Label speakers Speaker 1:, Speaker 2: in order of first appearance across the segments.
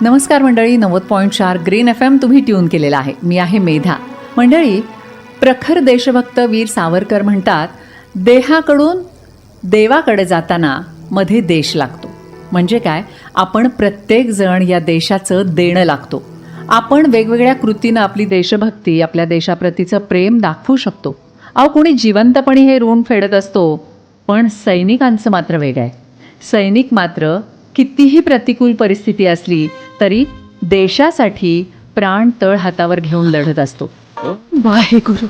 Speaker 1: नमस्कार मंडळी, 90.4 green FM तुम्ही ट्यून केलेला आहे. मी आहे मेधा. मंडळी, प्रखर देशभक्त वीर सावरकर म्हणतात, देहाकडून देवाकडे जाताना मध्ये देश लागतो. म्हणजे काय, आपण प्रत्येक जण या देशाचं देणं लागतो. आपण वेगवेगळ्या कृतीनं आपली देशभक्ती, आपल्या देशाप्रतीचं प्रेम दाखवू शकतो. कोणी जिवंतपणी हे ऋण फेडत असतो, पण सैनिकांचं मात्र वेगळं आहे. सैनिक मात्र कितीही प्रतिकूल परिस्थिती असली तरी देशासाठी प्राण तळ हातावर घेऊन लढत असतो. वाहेगुरु.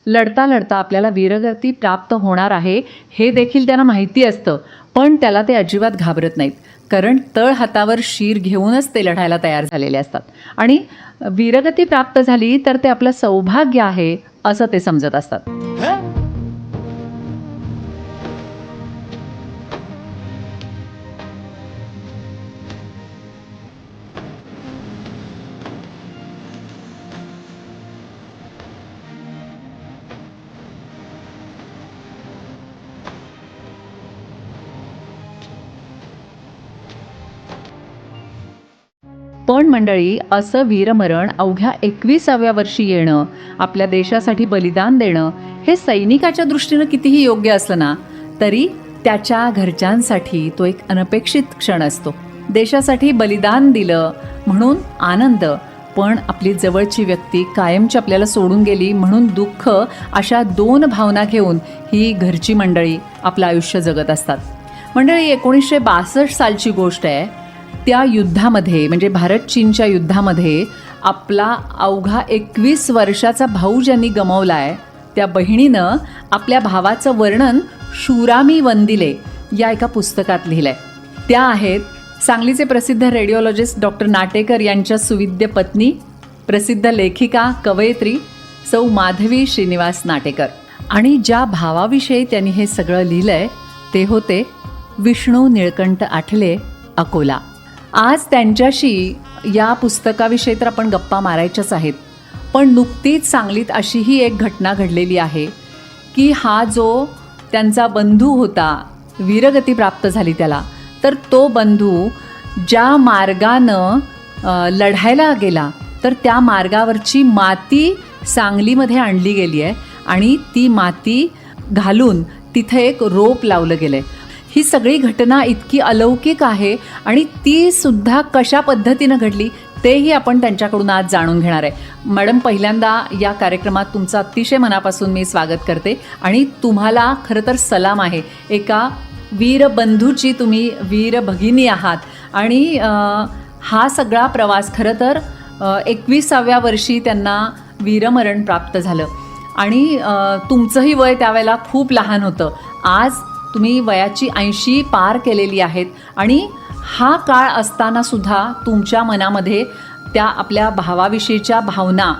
Speaker 1: लढता लढता आपल्याला वीरगती प्राप्त होणार आहे हे देखील त्यांना माहिती असतं, पण त्याला ते अजिबात घाबरत नाहीत. कारण तळ हातावर शीर घेऊनच ते लढायला तयार झालेले असतात. आणि वीरगती प्राप्त झाली तर ते आपलं सौभाग्य आहे असं ते समजत असतात. पण मंडळी, असं वीरमरण अवघ्या 21व्या वर्षी येणं, आपल्या देशासाठी बलिदान देणं, हे सैनिकाच्या दृष्टीनं कितीही योग्य असलं ना, तरी त्याच्या घरच्यांसाठी तो एक अनपेक्षित क्षण असतो. देशासाठी बलिदान दिलं म्हणून आनंद, पण आपली जवळची व्यक्ती कायमची आपल्याला सोडून गेली म्हणून दुःख, अशा दोन भावना घेऊन ही घरची मंडळी आपलं आयुष्य जगत असतात. मंडळी, 1962 सालची गोष्ट आहे. त्या युद्धामध्ये, म्हणजे भारत चीनच्या युद्धामध्ये, आपला अवघा 21 वर्षाचा भाऊ ज्यांनी गमावला आहे, त्या बहिणीनं आपल्या भावाचं वर्णन शूरामी वंदिले या एका पुस्तकात लिहिलं आहे. त्या आहेत सांगलीचे प्रसिद्ध रेडिओलॉजिस्ट डॉक्टर नाटेकर यांच्या सुविद्य पत्नी, प्रसिद्ध लेखिका कवयित्री सौ माधवी श्रीनिवास नाटेकर. आणि ज्या भावाविषयी त्यांनी हे सगळं लिहिलं आहे ते होते विष्णू निळकंठ आठले, अकोला. आज त्यांच्याशी या पुस्तकाविषयी तर आपण गप्पा मारायच्याच आहेत, पण नुकतीच सांगलीत अशीही एक घटना घडलेली आहे की हा जो त्यांचा बंधू होता, वीरगती प्राप्त झाली त्याला, तर तो बंधू ज्या मार्गानं लढायला गेला तर त्या मार्गावरची माती सांगलीमध्ये आणली गेली आहे आणि ती माती घालून तिथे एक रोप लावलं गेलं आहे. ही सगळी घटना इतकी अलौकिक आहे आणि ती सुद्धा कशा पद्धतीनं घडली तेही आपण त्यांच्याकडून आज जाणून घेणार आहे. मॅडम, पहिल्यांदा या कार्यक्रमात तुमचं अतिशय मनापासून मी स्वागत करते आणि तुम्हाला खरं तर सलाम आहे. एका वीरबंधूची तुम्ही वीर भगिनी आहात आणि हा सगळा प्रवास, खरं तर 21व्या वर्षी त्यांना वीरमरण प्राप्त झालं आणि तुमचंही वय त्यावेळेला खूप लहान होतं. आज तुम्ही वयाची 80 पार केलेली आहेत आणि हा काळ असताना सुद्धा तुमच्या मनामध्ये त्या आपल्या भावाविषयीच्या भावना,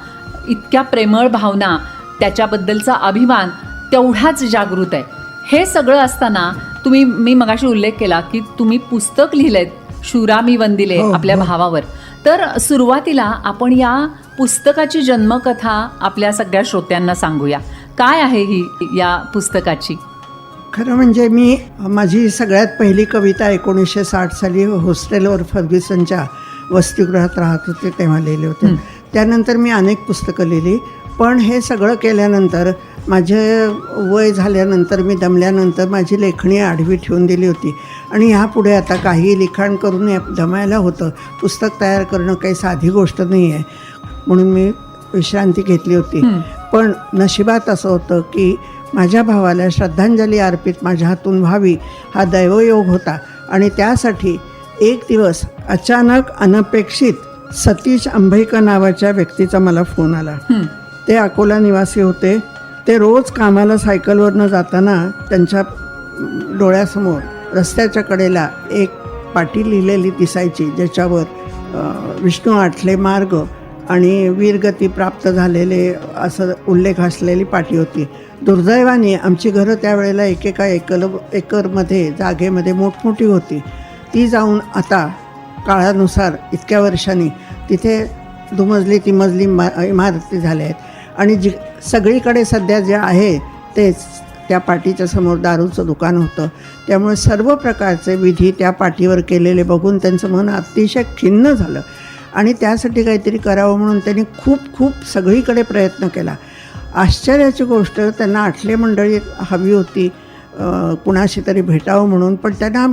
Speaker 1: इतक्या प्रेमळ भावना, त्याच्याबद्दलचा अभिमान तेवढाच जागृत आहे. हे सगळं असताना मी मगाशी उल्लेख केला की तुम्ही पुस्तक लिहिलंय शूरामी वंदिले आपल्या भावावर. तर सुरुवातीला आपण या पुस्तकाची जन्मकथा आपल्या सगळ्या श्रोत्यांना सांगूया. काय आहे ही या पुस्तकाची?
Speaker 2: खरं म्हणजे माझी सगळ्यात पहिली कविता 1960 साली हॉस्टेलवर फर्ग्युसनच्या वसतिगृहात राहत होते तेव्हा लिहिले होते. त्यानंतर मी अनेक पुस्तकं लिहिली, पण हे सगळं केल्यानंतर, माझे वय झाल्यानंतर, मी दमल्यानंतर माझी लेखणी आडवी ठेवून दिली होती आणि ह्यापुढे आता काही लिखाण करून दमायला होतं. पुस्तक तयार करणं काही साधी गोष्ट नाही आहे, म्हणून मी विश्रांती घेतली होती. पण नशिबात असं होतं की माझ्या भावाला श्रद्धांजली अर्पित माझ्या हातून व्हावी हा दैवयोग होता आणि त्यासाठी एक दिवस अचानक अनपेक्षित सतीश अंभईकर नावाच्या व्यक्तीचा मला फोन आला. ते अकोला निवासी होते. ते रोज कामाला सायकलवरनं जाताना त्यांच्या डोळ्यासमोर रस्त्याच्या कडेला एक पाटी लिहिलेली दिसायची, ज्याच्यावर विष्णू आठले मार्ग आणि वीरगती प्राप्त झालेले असं उल्लेख असलेली पाटी होती. दुर्दैवाने आमची घरं त्यावेळेला एकेका एकरमध्ये जागेमध्ये मोठमोठी होती. ती जाऊन आता काळानुसार इतक्या वर्षांनी तिथे दुमजली तिमजली इमारती झाल्या आहेत आणि सगळीकडे सध्या जे आहे तेच त्या पाटीच्या समोर दारूचं दुकान होतं. त्यामुळे सर्व प्रकारचे विधी त्या पाटीवर केलेले बघून त्यांचं मन अतिशय खिन्न झालं आणि त्यासाठी काहीतरी करावं म्हणून त्यांनी खूप सगळीकडे प्रयत्न केला. आश्चर्याची गोष्ट, त्यांना आठले मंडळी हवी होती कुणाशी तरी भेटावं म्हणून, पण त्यांना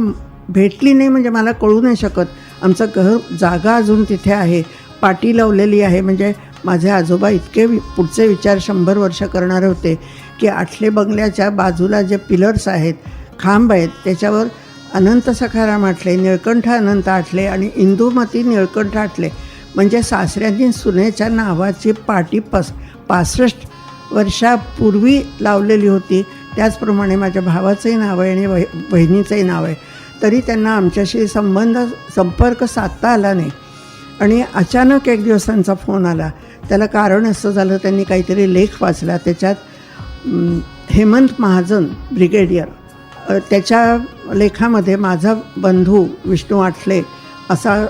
Speaker 2: भेटली नाही. म्हणजे मला कळू नाही शकत. आमचं जागा अजून तिथे आहे, पाटी लावलेली आहे. म्हणजे माझे आजोबा इतके पुढचे विचार 100 वर्ष करणारे होते की आठले बंगल्याच्या बाजूला जे पिलर्स आहेत, खांब आहेत, त्याच्यावर अनंत सखाराम आठले, निळकंठ अनंत आठले आणि इंदुमती निळकंठ आठले म्हणजे सासऱ्यांनी सुनेच्या नावाची पाटी 65 वर्षापूर्वी लावलेली होती. त्याचप्रमाणे माझ्या भावाचंही नाव आहे आणि बहिणीचंही नाव आहे. तरी त्यांना आमच्याशी संपर्क साधता आला नाही. आणि अचानक एक दिवस त्यांचा फोन आला. त्याला कारण असं झालं, त्यांनी काहीतरी लेख वाचला. त्याच्यात हेमंत महाजन ब्रिगेडियर, त्याच्या लेखामध्ये माझा बंधू विष्णू आठले असा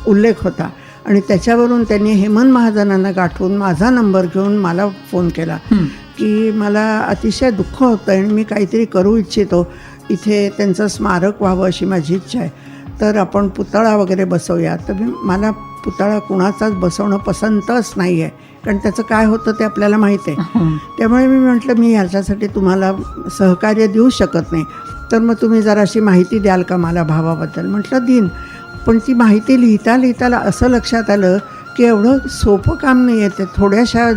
Speaker 2: उल्लेख होता आणि त्याच्यावरून त्यांनी हेमंत महाजनांना गाठून माझा नंबर घेऊन मला फोन केला की मला अतिशय दुःख होतं आणि मी काहीतरी करू इच्छितो, इथे त्यांचं स्मारक व्हावं अशी माझी इच्छा आहे, तर आपण पुतळा वगैरे बसवूया. तर मला पुतळा कुणाचाच बसवणं पसंतच नाही आहे, कारण त्याचं काय होतं ते आपल्याला माहीत आहे. त्यामुळे मी म्हटलं मी ह्याच्यासाठी तुम्हाला सहकार्य देऊ शकत नाही, तर मग तुम्ही जराशी माहिती द्याल का मला भावाबद्दल. म्हटलं देईन, पण ती माहिती लिहिता असं लक्षात आलं की एवढं सोपं काम नाही आहे. ते थोड्याशा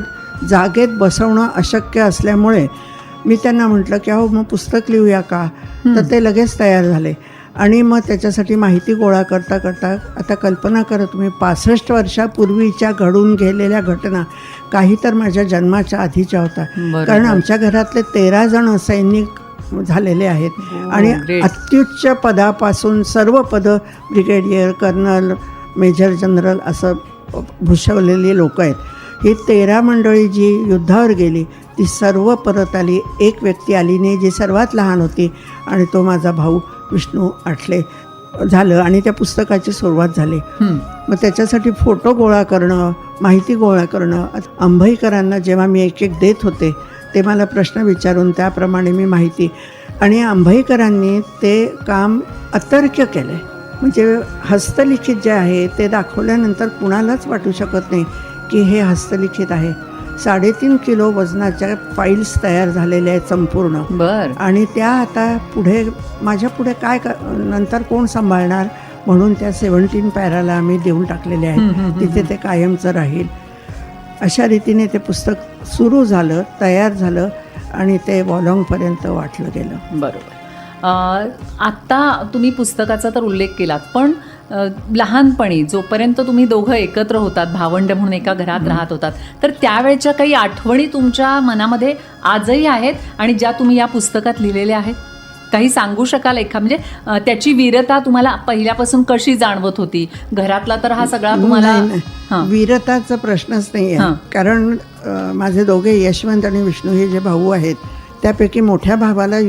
Speaker 2: जागेत बसवणं अशक्य असल्यामुळे मी त्यांना म्हटलं की अहो मग पुस्तक लिहूया का. तर ते लगेच तयार झाले आणि मग त्याच्यासाठी माहिती गोळा करता आता कल्पना करा तुम्ही, 65 वर्षापूर्वीच्या घडून गेलेल्या घटना, काही तर माझ्या जन्माच्या आधीच्या होता. कारण आमच्या घरातले 13 जण सैनिक झालेले आहेत आणि अत्युच्च पदापासून सर्व पदं ब्रिगेडियर, कर्नल, मेजर जनरल असं भूषवलेली लोक आहेत. ही 13 मंडळी जी युद्धावर गेली ती सर्व परत आली. एक व्यक्ती आली नाही, जी सर्वात लहान होती, आणि तो माझा भाऊ विष्णू आठले झालं. आणि त्या पुस्तकाची सुरुवात झाली. मग त्याच्यासाठी फोटो गोळा करणं, माहिती गोळा करणं. अंभईकरांना जेव्हा मी एक देत होते ते मला प्रश्न विचारून त्याप्रमाणे मी माहिती, आणि अंभईकरांनी ते काम अतर्क्य केलं. म्हणजे हस्तलिखित जे आहे ते दाखवल्यानंतर कुणालाच वाटू शकत नाही की हे हस्तलिखित आहे. 3.5 किलो वजनाच्या फाईल्स तयार झालेल्या आहेत संपूर्ण. आणि त्या आता पुढे माझ्या पुढे काय नंतर कोण सांभाळणार म्हणून त्या 17 पॅराला आम्ही देऊन टाकलेले आहेत. तिथे ते कायमचं राहील. अशा रीतीने ते पुस्तक सुरू झालं, तयार झालं आणि ते वॉलॉंगपर्यंत वाटलं गेलं.
Speaker 1: बरोबर. आत्ता तुम्ही पुस्तकाचा तर उल्लेख केलात, पण लहानपणी जोपर्यंत तुम्ही दोघं एकत्र होतात, भावंड म्हणून एका घरात राहत होतात, तर त्यावेळच्या काही आठवणी तुमच्या मनामध्ये आजही आहेत आणि ज्या तुम्ही या पुस्तकात लिहिलेल्या आहेत? काही सांगू शकाल म्हणजे त्याची वीरता तुम्हाला पहिल्यापासून कशी जाणवत होती? घरातला तर हा सगळा तुम्हाला
Speaker 2: वीरताचा प्रश्नच नाही आहे. कारण माझे दोघे यशवंत आणि विष्णू हे जे भाऊ आहेत त्यापैकी मोठ्या भावाला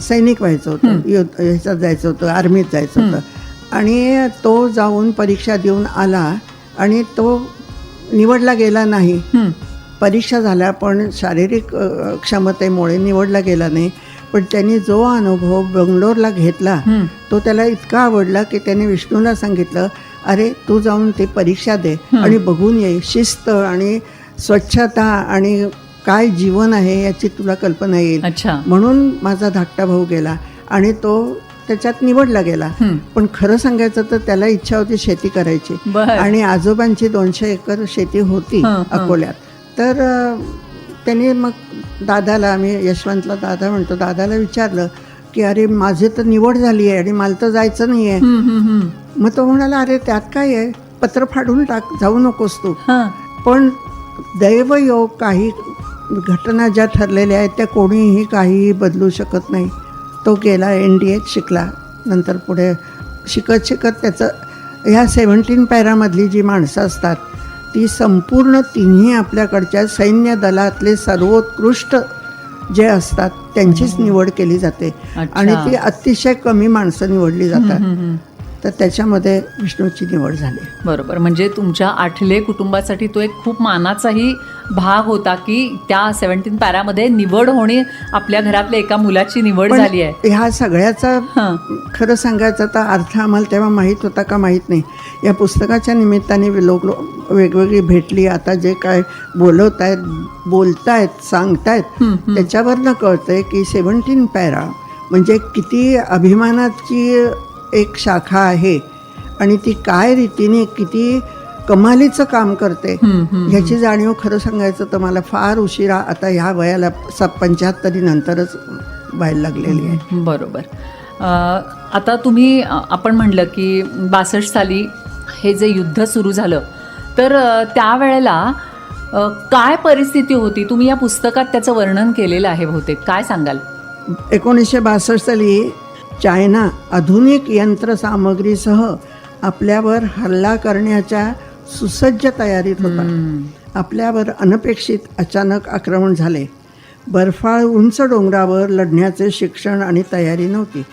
Speaker 2: सैनिक व्हायचं होतं, ह्याच्यात जायचं होतं, आर्मीत जायचं होतं. आणि तो जाऊन परीक्षा देऊन आला आणि तो निवडला गेला नाही. परीक्षा झाल्या पण शारीरिक क्षमतेमुळे निवडला गेला नाही. पण त्यांनी जो अनुभव बंगलोरला घेतला तो त्याला इतका आवडला की त्याने विष्णूला सांगितलं, अरे तू जाऊन ते परीक्षा दे आणि बघून ये. शिस्त आणि स्वच्छता आणि काय जीवन आहे याची तुला कल्पना येईल. म्हणून माझा धाकटा भाऊ गेला आणि तो त्याच्यात निवडला गेला. पण खरं सांगायचं तर त्याला इच्छा होती शेती करायची आणि आजोबांची 200 एकर शेती होती अकोल्यात. तर त्याने मग दादाला, आम्ही यशवंतला दादा म्हणतो, दादाला विचारलं की अरे माझी तर निवड झाली आहे आणि मला तर जायचं नाही आहे. मग तो म्हणाला, अरे त्यात काय आहे, पत्र फाडून टाक, जाऊ नकोस तू. पण दैवयोग, काही घटना ज्या ठरलेल्या आहेत त्या कोणीही काहीही बदलू शकत नाही. तो गेला, NDAत शिकला. नंतर पुढे शिकत त्याचं ह्या 17 पॅरामधली जी माणसं असतात ती संपूर्ण तिन्ही आपल्याकडच्या सैन्य दलातले सर्वोत्कृष्ट जे असतात त्यांचीच निवड केली जाते.
Speaker 1: अच्छा.
Speaker 2: आणि ती अतिशय कमी माणसं निवडली जातात. तर त्याच्यामध्ये विष्णूची निवड झाली.
Speaker 1: बरोबर. म्हणजे तुमच्या आठले कुटुंबासाठी तो एक खूप मानाचाही भाग होता की त्या 17 पॅरामध्ये निवड होणे, आपल्या घरातल्या एका मुलाची निवड
Speaker 2: पण
Speaker 1: झाली आहे.
Speaker 2: ह्या सगळ्याचा
Speaker 1: हां.
Speaker 2: खरं सांगायचं तर अर्थ आम्हाला तेव्हा माहीत होता का माहीत नाही. या पुस्तकाच्या निमित्ताने लोक वेगवेगळी भेटली. आता जे काय बोलतायत सांगतायत त्याच्यावरनं कळतंय की 17 पॅरा म्हणजे किती अभिमानाची एक शाखा आहे आणि ती काय रीतीने किती कमालीचं काम करते ह्याची जाणीव खरं सांगायचं तर मला फार उशिरा आता ह्या वयाला 75 नंतरच व्हायला लागलेली आहे.
Speaker 1: बरोबर. आता तुम्ही आपण म्हणलं की 62 साली हे जे युद्ध सुरू झालं तर त्यावेळेला काय परिस्थिती होती? तुम्ही या पुस्तकात त्याचं वर्णन केलेलं आहे बहुतेक. काय सांगाल?
Speaker 2: 1962 साली चायना आधुनिक यंत्रसामग्रीसह आपल्यावर हल्ला करण्याच्या सुसज्ज तयारीत होता. आपल्यावर अनपेक्षित अचानक आक्रमण झाले. बर्फाळ उंच डोंगरावर लढण्याचे शिक्षण आणि तयारी नव्हती.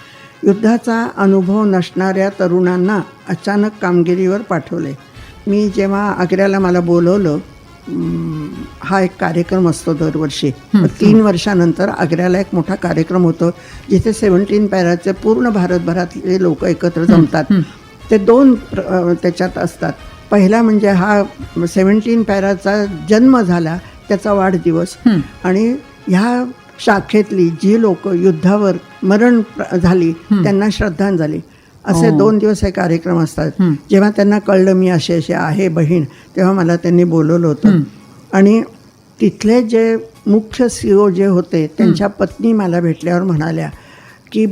Speaker 2: युद्धाचा अनुभव नसणाऱ्या तरुणांना अचानक कामगिरीवर पाठवले. मी जेव्हा आग्र्याला मला बोलवलं, हा एक कार्यक्रम असतो दरवर्षी. 3 वर्षानंतर आग्र्याला एक मोठा कार्यक्रम होतो जिथे 17 पॅराचे पूर्ण भारतभरातले लोक एकत्र जमतात. ते 2 त्याच्यात असतात. पहिला म्हणजे हा 17 पॅराचा जन्म झाला त्याचा वाढदिवस आणि ह्या शाखेतली जी लोक युद्धावर मरण झाली त्यांना श्रद्धांजली असे 2 दिवस हे कार्यक्रम असतात. जेव्हा त्यांना कळलं मी असे आहे बहीण, तेव्हा मला त्यांनी बोलवलं होतं. आणि तिथले जे मुख्य CEO जे होते त्यांच्या पत्नी मला भेटल्यावर म्हणाल्या की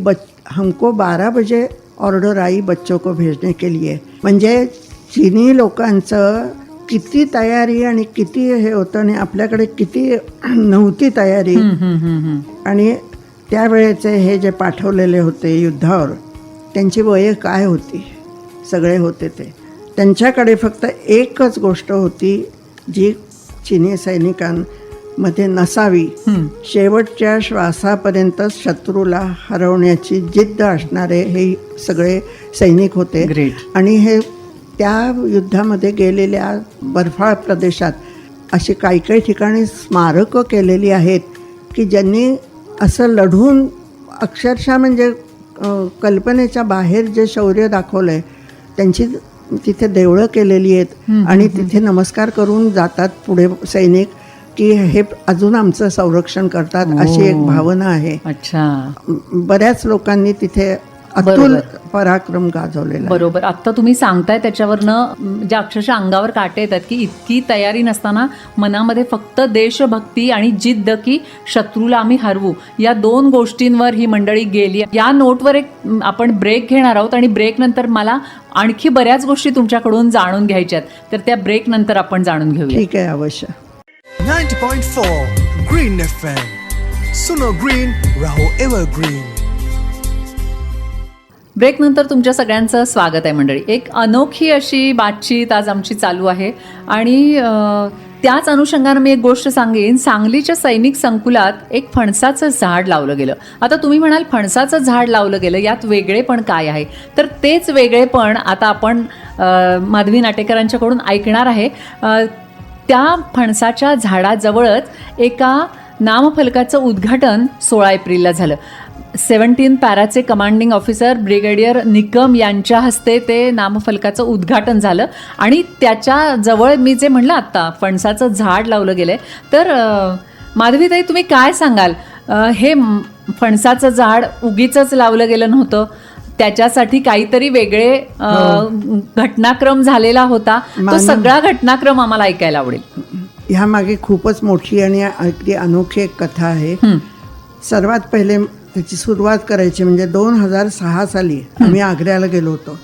Speaker 2: हमको 12 बजे ऑर्डर आई बच्चों को भेजने के लिए. म्हणजे चीनी लोकांचं किती तयारी आणि किती हे होतं आणि आपल्याकडे किती नव्हती तयारी. आणि त्यावेळेचे हे जे पाठवलेले होते युद्धावर त्यांची वय काय होती, सगळे होते ते. त्यांच्याकडे फक्त एकच गोष्ट होती जी चिनी सैनिकांमध्ये नसावी, शेवटच्या श्वासापर्यंत शत्रूला हरवण्याची जिद्द असणारे हे सगळे सैनिक होते.
Speaker 1: ग्रेट.
Speaker 2: आणि हे त्या युद्धामध्ये गेलेल्या बर्फाळ प्रदेशात अशी काही काही ठिकाणी स्मारकं केलेली आहेत की ज्यांनी असं लढून अक्षरशः म्हणजे कल्पनेच्या बाहेर जे शौर्य दाखवलं आहे त्यांची तिथे देवळं केलेली आहेत. आणि तिथे नमस्कार करून जातात पुढे सैनिक की हे अजून आमचं संरक्षण करतात अशी एक भावना आहे.
Speaker 1: अच्छा.
Speaker 2: बऱ्याच लोकांनी तिथे अतुल पराक्रम गाजवलेला.
Speaker 1: बरोबर. आत्ता तुम्ही सांगताय त्याच्यावरनं म्हणजे अक्षरशः अंगावर काटे येतात की इतकी तयारी नसताना मनामध्ये फक्त देशभक्ती आणि जिद्द की शत्रूला आम्ही हरवू, या 2 गोष्टींवर ही मंडळी गेली. या नोटवर एक आपण ब्रेक घेणार आहोत आणि ब्रेक नंतर मला आणखी बऱ्याच गोष्टी तुमच्याकडून जाणून घ्यायच्यात, तर त्या ब्रेक नंतर आपण जाणून घेऊया.
Speaker 2: ठीक आहे, अवश्य.
Speaker 3: 90.4 ग्रीन FM. सुनो ग्रीन, राहो एव्हरग्रीन.
Speaker 1: ब्रेक नंतर तुमच्या सगळ्यांचं स्वागत आहे मंडळी. एक अनोखी अशी बातचीत आज आमची चालू आहे आणि त्याच अनुषंगानं मी एक गोष्ट सांगेन. सांगलीच्या सैनिक संकुलात एक फणसाचं झाड लावलं गेलं. आता तुम्ही म्हणाल फणसाचं झाड लावलं गेलं, यात वेगळेपण काय आहे? तर तेच वेगळेपण आता आपण माधवी नाटेकरांच्याकडून ऐकणार आहे. त्या फणसाच्या झाडाजवळच एका नामफलकाचं उद्घाटन 16 एप्रिलला झालं. 17 पॅराचे कमांडिंग ऑफिसर ब्रिगेडियर निकम यांच्या हस्ते ते नामफलकाचं उद्घाटन झालं आणि त्याच्या जवळ मी जे म्हणलं आत्ता फणसाचं झाड लावलं गेलंय. तर माधवीताई, तुम्ही काय सांगाल? हे फणसाचं झाड उगीचच लावलं गेलं नव्हतं, त्याच्यासाठी काहीतरी वेगळे घटनाक्रम झालेला होता. तो सगळा घटनाक्रम आम्हाला ऐकायला आवडेल.
Speaker 2: ह्यामागे खूपच मोठी आणि अगदी अनोखी एक कथा आहे. सर्वात पहिले त्याची सुरुवात करायची म्हणजे 2006 साली आम्ही आग्र्याला गेलो होतो.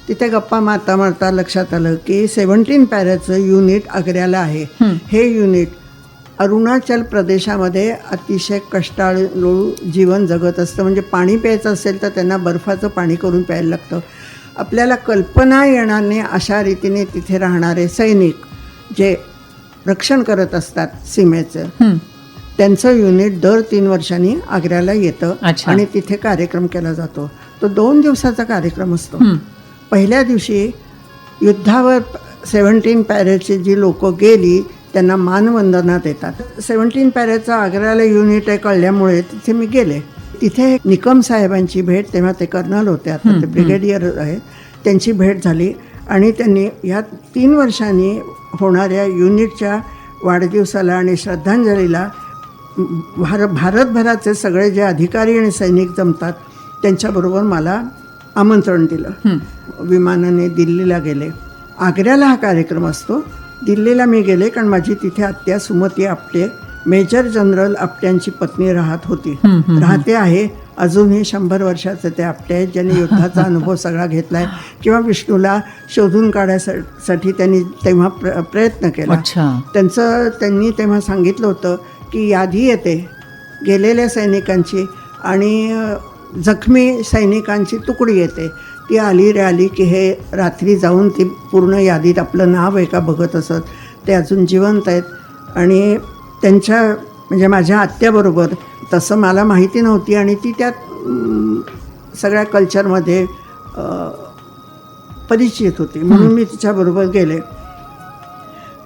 Speaker 2: तिथे गप्पा मारता मारता लक्षात आलं की 17 पॅराचं युनिट आग्र्याला आहे. हे युनिट अरुणाचल प्रदेशामध्ये अतिशय कष्टाळू जीवन जगत असतं. म्हणजे पाणी प्यायचं असेल तर त्यांना बर्फाचं पाणी करून प्यायला लागतं. आपल्याला कल्पना येणार नाही अशा रीतीने तिथे राहणारे सैनिक जे रक्षण करत असतात सीमेचं,
Speaker 1: हं.
Speaker 2: त्यांचं युनिट दर 3 वर्षांनी आग्र्याला येतं
Speaker 1: अच्छा.
Speaker 2: आणि तिथे कार्यक्रम केला जातो. तो 2 दिवसाचा कार्यक्रम असतो.
Speaker 1: हं.
Speaker 2: पहिल्या दिवशी युद्धावर 17 पॅरेडची जी लोक गेली त्यांना मानवंदना देतात. 17 पॅरेडचं आग्र्याला युनिट आहे कळल्यामुळे तिथे मी गेले. तिथे निकम साहेबांची भेट, तेव्हा ते कर्नल होते, आता ते ब्रिगेडियर आहेत, त्यांची भेट झाली आणि त्यांनी ह्या 3 वर्षांनी होणाऱ्या युनिटच्या वाढदिवसाला आणि श्रद्धांजलीला भारतभराचे सगळे जे अधिकारी आणि सैनिक जमतात त्यांच्याबरोबर मला आमंत्रण दिलं. विमानाने दिल्लीला गेले. आग्र्याला हा कार्यक्रम असतो, दिल्लीला मी गेले कारण माझी तिथे आत्या सुमती आपटे, मेजर जनरल आपट्यांची पत्नी राहत होती, राहते आहे अजूनही. 100 वर्षाचे ते आपटे आहेत ज्यांनी युद्धाचा अनुभव सगळा घेतलाय किंवा विष्णूला शोधून काढण्यासाठी त्यांनी तेव्हा प्रयत्न केला. त्यांनी तेव्हा सांगितलं होतं की यादी येते गेलेल्या सैनिकांची आणि जखमी सैनिकांची तुकडी येते, ती आली रे आली की हे रात्री जाऊन ती पूर्ण यादीत आपलं नाव आहे का बघत असत. ते अजून जिवंत आहेत आणि त्यांच्या म्हणजे माझ्या आत्याबरोबर तसं मला माहिती नव्हती आणि ती त्यात सगळ्या कल्चरमध्ये परिचित होती म्हणून मी तिच्याबरोबर गेले.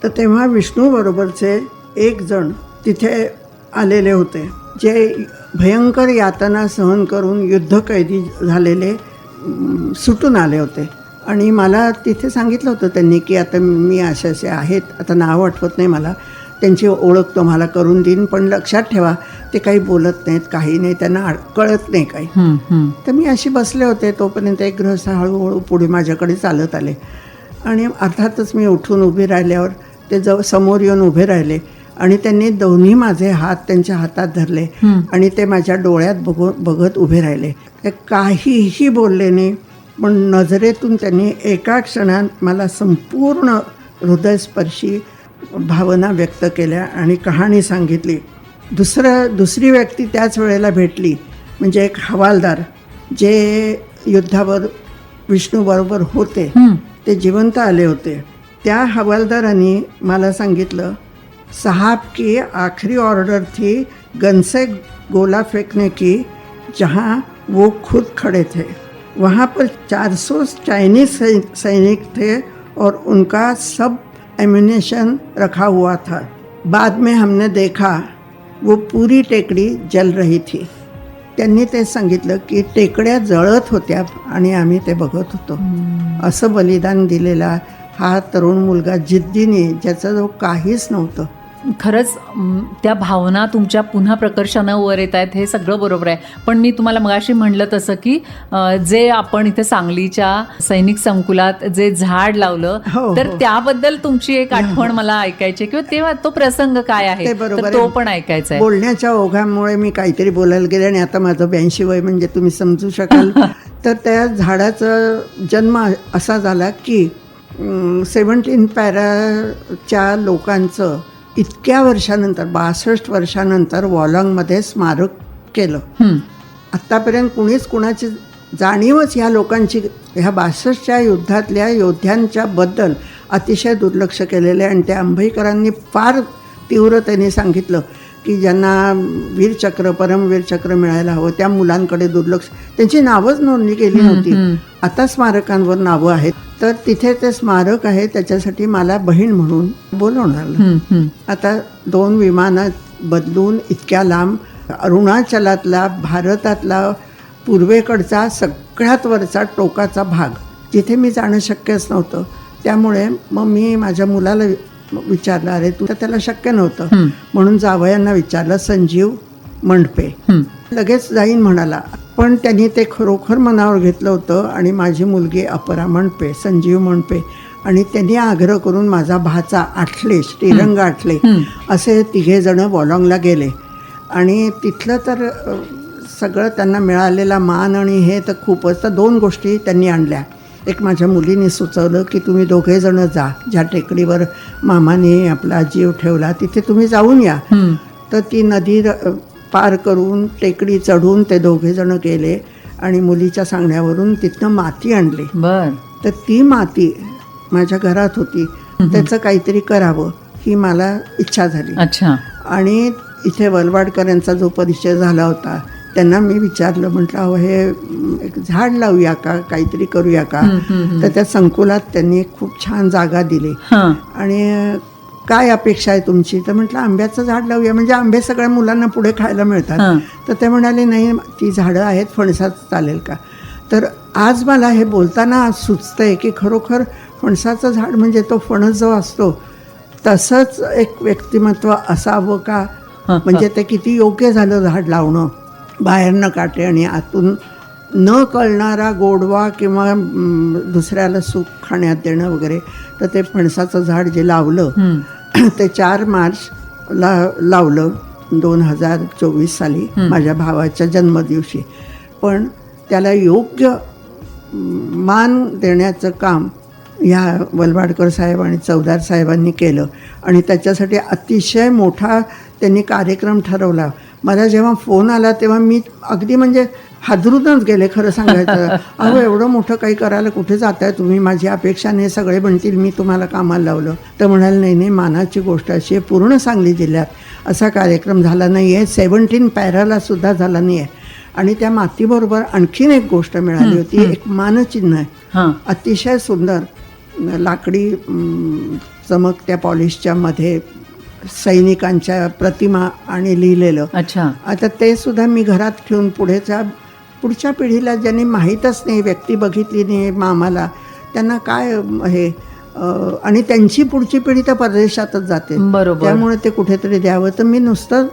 Speaker 2: तर तेव्हा विष्णूबरोबरचे एक जण तिथे आलेले होते जे भयंकर यातना सहन करून युद्धकैदी झालेले सुटून आले होते आणि मला तिथे सांगितलं होतं त्यांनी की आता मी असे आहेत, आता नाव आठवत नाही मला, त्यांची ओळख तुम्हाला करून देईन पण लक्षात ठेवा ते काही बोलत नाहीत, काही नाही, त्यांना कळत नाही काही. तर मी अशी बसले होते तोपर्यंत एक गृहस्थ हळूहळू पुढे माझ्याकडे चालत आले आणि अर्थातच मी उठून उभे राहिल्यावर ते समोर येऊन उभे राहिले आणि त्यांनी दोन्ही माझे हात त्यांच्या हातात धरले आणि ते माझ्या डोळ्यात बघत उभे राहिले. ते काहीही बोलले नाही पण नजरेतून त्यांनी एका क्षणात मला संपूर्ण हृदयस्पर्शी भावना व्यक्त केल्या आणि कहाणी सांगितली. दुसरी व्यक्ती त्याच वेळेला भेटली म्हणजे एक हवालदार जे युद्धावर विष्णूबरोबर होते, ते जिवंत आले होते. त्या हवालदारांनी मला सांगितलं, साहब की आखिरी ऑर्डर थी गन से गोला फेंकने की, जहाँ वो खुद खड़े थे. वहाँ पर 400 चाइनीज सैनिक थे और उनका सब एम्यूनेशन रखा हुआ था. बाद में हमने देखा वो पूरी टेकडी जल रही थी. त्यांनी ते सांगितलं की टेकड्या जळत होत्या आणि आम्ही ते बघत होतो. असं बलिदान दिलेला हा तरुण मुलगा जिद्दीने, ज्याचं काहीच नव्हतं.
Speaker 1: खरंच त्या भावना तुमच्या पुन्हा प्रकर्षानं वर येत आहेत, हे सगळं बरोबर आहे. पण मी तुम्हाला मगाशी म्हणलं तसं की जे आपण इथे सांगलीच्या सैनिक संकुलात जे झाड लावलं, तर त्याबद्दल तुमची एक आठवण मला ऐकायची किंवा तेव्हा तो प्रसंग काय आहे तो पण ऐकायचा आहे.
Speaker 2: बोलण्याच्या ओघामुळे मी काहीतरी बोलायला गेले आणि आता माझं 82 वय म्हणजे तुम्ही समजू शकाल. तर त्या झाडाचा जन्म असा झाला की 17 पॅराच्या लोकांचं इतक्या वर्षानंतर 62 वर्षानंतर वॉलॉंगमध्ये स्मारक केलं. आत्तापर्यंत कुणीच कुणाची जाणीवच ह्या लोकांची ह्या 62च्या युद्धातल्या योद्ध्यांच्या बद्दल अतिशय दुर्लक्ष केलेलं आहे आणि त्या अंभईकरांनी फार तीव्रतेने सांगितलं की ज्यांना वीरचक्र परमवीरचक्र मिळायला हवं त्या मुलांकडे दुर्लक्ष, त्यांची नावच नोंदणी केली नव्हती. आता स्मारकांवर नावं आहेत. तर तिथे ते स्मारक आहे त्याच्यासाठी मला बहीण म्हणून बोलवणार. आता 2 विमानं बदलून इतक्या लांब अरुणाचलातला भारतातला पूर्वेकडचा सगळ्यात वरचा टोकाचा भाग जिथे मी जाणं शक्यच नव्हतं. त्यामुळे मग मी माझ्या मुलाला विचारलं, अरे तू तर त्याला शक्य नव्हतं म्हणून जावयांना विचारलं, संजीव मंडपे लगेच जाईन म्हणाला. पण त्यांनी ते खरोखर मनावर घेतलं होतं आणि माझी मुलगी अपरा मंडपे, संजीव मंडपे आणि त्यांनी आग्रह करून माझा भाचा आठले, श्रीरंग आठले असे 3 जण वॉलॉंगला गेले आणि तिथलं तर सगळं त्यांना मिळालेला मान आणि हे तर खूपच. तर 2 गोष्टी त्यांनी आणल्या. एक माझ्या मुलीने सुचवलं की तुम्ही 2 जण जा, ज्या टेकडीवर मामाने आपला जीव ठेवला तिथे तुम्ही जाऊन या. तर ती नदी पार करून टेकडी चढून ते 2 जण गेले आणि मुलीच्या सांगण्यावरून तिथनं माती आणली.
Speaker 1: बर.
Speaker 2: तर ती माती माझ्या घरात होती त्याचं काहीतरी करावं ही मला इच्छा झाली.
Speaker 1: अच्छा.
Speaker 2: आणि इथे वलवाडकर यांचा जो परिचय झाला होता त्यांना मी विचारलं, म्हटलं अहो हे एक झाड लावूया का, काहीतरी करूया का. तर त्या संकुलात त्यांनी एक खूप छान जागा दिली. आणि काय अपेक्षा आहे तुमची, तर म्हटलं आंब्याचं झाड लावूया, म्हणजे आंबे सगळ्या मुलांना पुढे खायला मिळतात. तर ते म्हणाले नाही ती झाडं आहेत, फणसाचं चालेल का. तर आज मला हे बोलताना सुचतंय की खरोखर फणसाचं झाड म्हणजे तो फणस जो असतो तसंच एक व्यक्तिमत्व असावं का. म्हणजे ते किती योग्य झालं झाड लावणं, बाहेरनं काटे आणि आतून न कळणारा गोडवा किंवा दुसऱ्याला सुख खाण्यात देणं वगैरे. तर ते फणसाचं झाड जे लावलं ते 4 मार्चला लावलं 2024 साली माझ्या भावाच्या जन्मदिवशी. पण त्याला योग्य मान देण्याचं काम ह्या वलवाडकर साहेब आणि चौदार साहेबांनी केलं. आणि त्याच्यासाठी अतिशय मोठा त्यांनी कार्यक्रम ठरवला. मला जेव्हा फोन आला तेव्हा मी अगदी म्हणजे हादरूनच गेले खरं सांगायचं. अहो एवढं मोठं काही करायला कुठे जाताय तुम्ही, माझी अपेक्षा नाही, सगळे म्हणतील मी तुम्हाला कामाला लावलं. तर म्हणाले नाही नाही, मानाची गोष्ट अशी आहे, पूर्ण सांगली जिल्ह्यात असा कार्यक्रम झाला नाही आहे, 17 पॅराला सुद्धा झाला नाही आहे. आणि त्या मातीबरोबर आणखीन एक गोष्ट मिळाली होती, एक मानचिन्ह आहे अतिशय सुंदर, लाकडी चमकत्या पॉलिशच्या मध्ये सैनिकांच्या प्रतिमा आणि लिहिलेलं.
Speaker 1: अच्छा.
Speaker 2: आता ते सुद्धा मी घरात ठेवून पुढच्या पिढीला ज्यांनी माहीतच नाही, व्यक्ती बघितली नाही मामाला, त्यांना काय हे, आणि त्यांची पुढची पिढी तर परदेशातच जाते.
Speaker 1: बरोबर.
Speaker 2: त्यामुळे ते कुठेतरी द्यावं. तर मी नुसतं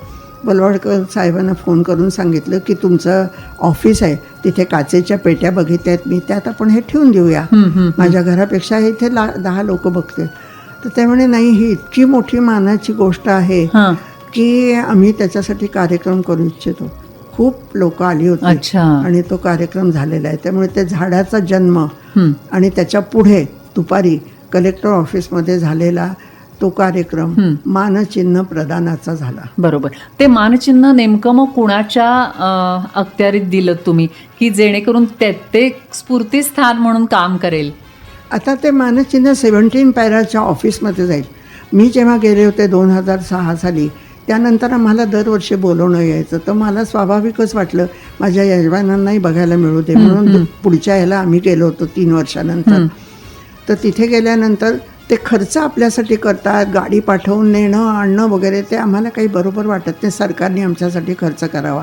Speaker 2: वलवाडकर साहेबांना फोन करून सांगितलं की तुमचं ऑफिस आहे तिथे काचेच्या पेट्या बघितल्या आहेत मी, त्यात आपण हे ठेवून देऊया, माझ्या घरापेक्षा इथे 10 लोक बघते. तर ते म्हणे नाही ही इतकी मोठी मानाची गोष्ट आहे की आम्ही त्याच्यासाठी कार्यक्रम करू इच्छितो. खूप लोक आली होती आणि तो कार्यक्रम झालेला आहे. त्यामुळे त्या झाडाचा जन्म आणि त्याच्या पुढे दुपारी कलेक्टर ऑफिसमध्ये झालेला तो कार्यक्रम मानचिन्ह प्रदानाचा झाला.
Speaker 1: बरोबर. ते मानचिन्ह नेमकं मग कुणाच्या अखत्यारीत दिलं तुम्ही की जेणेकरून ते स्फूर्तीस्थान म्हणून काम करेल?
Speaker 2: आता ते मानचिन्ह 17 पॅराच्या ऑफिसमध्ये जाईल. मी जेव्हा गेले होते 2006 साली, त्यानंतर आम्हाला दरवर्षी बोलवणं यायचं. तर मला स्वाभाविकच वाटलं माझ्या यजमानांनाही बघायला मिळू दे म्हणून पुढच्या ह्याला आम्ही गेलो होतो 3 वर्षानंतर. तर तिथे गेल्यानंतर ते खर्च आपल्यासाठी करतात, गाडी पाठवून नेणं आणणं वगैरे, ते आम्हाला काही बरोबर वाटत नाही. सरकारने आमच्यासाठी खर्च करावा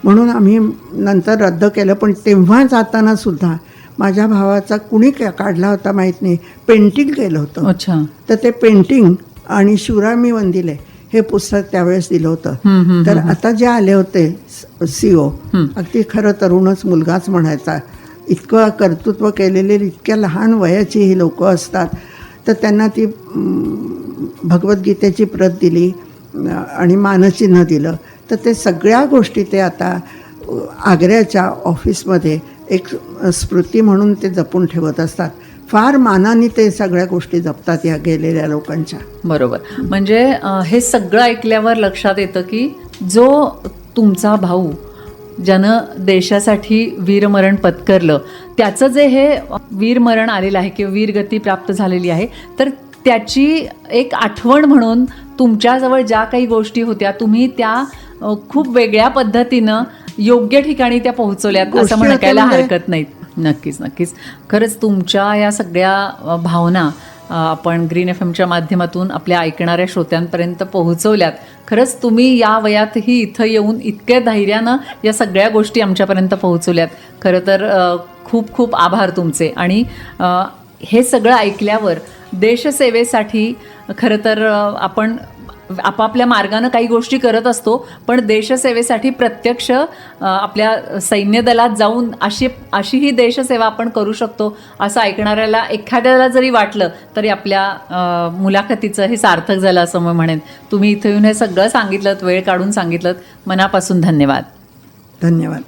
Speaker 2: म्हणून आम्ही नंतर रद्द केलं. पण तेव्हा जाताना सुद्धा माझ्या भावाचा कुणी काढला होता माहीत नाही, पेंटिंग केलं होतं.
Speaker 1: अच्छा.
Speaker 2: तर ते पेंटिंग आणि शिवरामी वंदिले हे पुस्तक त्यावेळेस दिलं होतं. तर आता जे आले होते CO, अगदी खरं तरुणच मुलगाच म्हणायचा, इतकं कर्तृत्व केलेले, इतक्या लहान वयाची ही लोक असतात. तर त्यांना ती भगवद्गीतेची प्रत दिली आणि मानचिन्ह दिलं. तर ते सगळ्या गोष्टी ते आता आग्र्याच्या ऑफिसमध्ये एक स्मृती म्हणून ते जपून ठेवत असतात. फार मानाने ते सगळ्या गोष्टी जपतात या गेलेल्या लोकांच्या.
Speaker 1: बरोबर. म्हणजे हे सगळं ऐकल्यावर लक्षात येतं की जो तुमचा भाऊ ज्यानं देशासाठी वीरमरण पत्करलं, त्याचं जे हे वीरमरण आलेलं आहे किंवा वीरगती प्राप्त झालेली आहे, तर त्याची एक आठवण म्हणून तुमच्याजवळ ज्या काही गोष्टी होत्या तुम्ही त्या खूप वेगळ्या पद्धतीनं योग्य ठिकाणी त्या पोहोचवल्यात असं म्हणायला हरकत नाही. नक्कीच नक्कीच. खरंच तुमच्या या सगळ्या भावना आपण ग्रीन FMच्या माध्यमातून आपल्या ऐकणाऱ्या श्रोत्यांपर्यंत पोहोचवल्यात. खरंच तुम्ही या वयातही इथं येऊन इतक्या धैर्यानं या सगळ्या गोष्टी आमच्यापर्यंत पोहोचवल्यात. खरं तर खूप खूप आभार तुमचे. आणि हे सगळं ऐकल्यावर देशसेवेसाठी खरं तर आपण आपापल्या मार्गानं काही गोष्टी करत असतो, पण देशसेवेसाठी प्रत्यक्ष आपल्या सैन्य दलात जाऊन अशी ही देशसेवा आपण करू शकतो असं ऐकणाऱ्याला एखाद्याला जरी वाटलं तरी आपल्या मुलाखतीचं हे सार्थक झालं असं मी म्हणेन. तुम्ही इथं येऊन हे सगळं सांगितलं, वेळ काढून सांगितलं, मनापासून धन्यवाद.
Speaker 2: धन्यवाद.